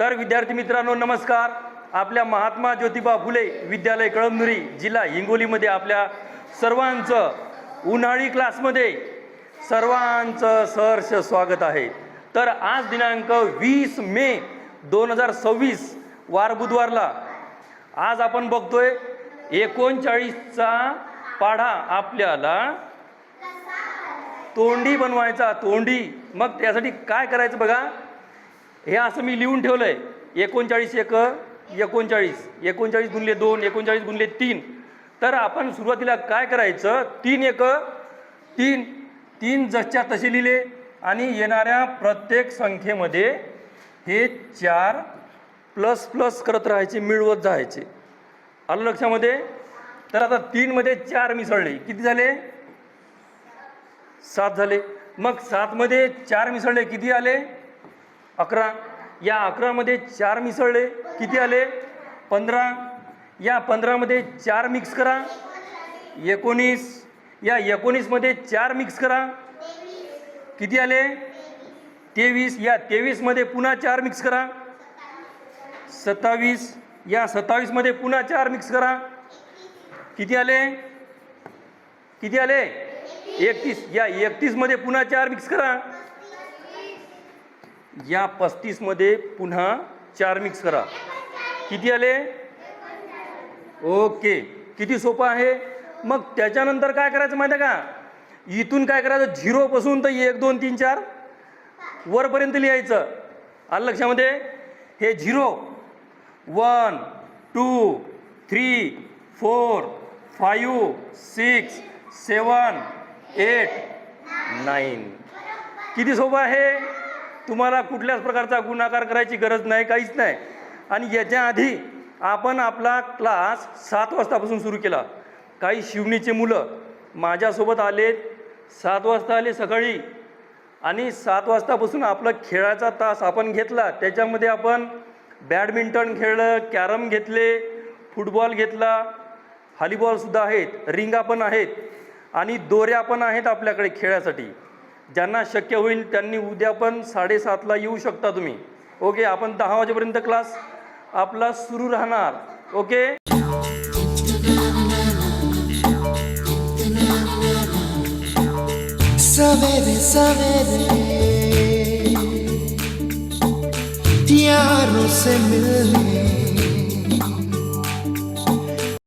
तर विद्यार्थी मित्रांनो नमस्कार. आपल्या महात्मा ज्योतिबा फुले विद्यालय कळमनुरी जिल्हा हिंगोलीमध्ये आपल्या सर्वांचं उन्हाळी क्लासमध्ये सर्वांचं सहर्ष स्वागत आहे. तर आज दिनांक 20 मे 2026 वार बुधवारला आज आपण बघतोय 39चा पाढा आपल्याला तोंडी बनवायचा. तोंडी मग त्यासाठी काय करायचं बघा. हे असं मी लिहून ठेवलंय 39 एक 39 39 गुणिले 2 39 गुणिले 3. तर आपण सुरुवातीला काय करायचं 3 एक 3 3 जसच्या तसे लिहिले आणि येणाऱ्या प्रत्येक संख्येमध्ये हे 4 प्लस प्लस करत राहायचे, मिळवत जायचे. आलं लक्षामध्ये. तर आता 3 मध्ये 4 मिसळले किती झाले 7 झाले. मग 7 मध्ये 4 मिसळले किती आले 11. या 11 मध्ये 4 मिसळले किती आले 15. या 15 मध्ये 4 मिक्स करा 19. या 19 मध्ये 4 मिक्स करा किती आले 23. या 23 मध्ये पुन्हा 4 मिक्स करा 27. या 27 मध्ये पुन्हा 4 मिक्स करा किती आले 31. या 31 मध्ये पुन्हा 4 मिक्स करा. या 35 मध्ये पुन्हा 4 मिक्स करा किती आले. ओके, किती सोपं आहे. मग त्याच्यानंतर काय करायचं माहिती आहे का. इथून काय करायचं 0 पासून तर 1 2 3 4 वरपर्यंत लिहायचं. आलं लक्षामध्ये. हे 0 1 2 3 4 5 6 7 8 9. किती सोपं आहे. तुम्हाला कुठल्याच प्रकारचा गुणाकार करायची गरज नाही, काहीच नाही. आणि याच्या आधी आपण आपला क्लास 7 वाजतापासून सुरू केला. काही शिवणीचे मुलं माझ्यासोबत आलेत 7 वाजता आले सकाळी. आणि 7 वाजतापासून आपला खेळाचा तास आपण घेतला. त्याच्यामध्ये आपण बॅडमिंटन खेळलं, कॅरम घेतले, फुटबॉल घेतला, हॉलीबॉलसुद्धा आहेत, रिंगा पण आहेत आणि दोऱ्या पण आहेत आपल्याकडे खेळासाठी. ज्यांना शक्य होईल त्यांनी उद्या पण 7:30ला येऊ शकता तुम्ही. ओके, आपण 10 वाजेपर्यंत क्लास आपला सुरू राहणार. Okay. Savere, savere, ti amo se me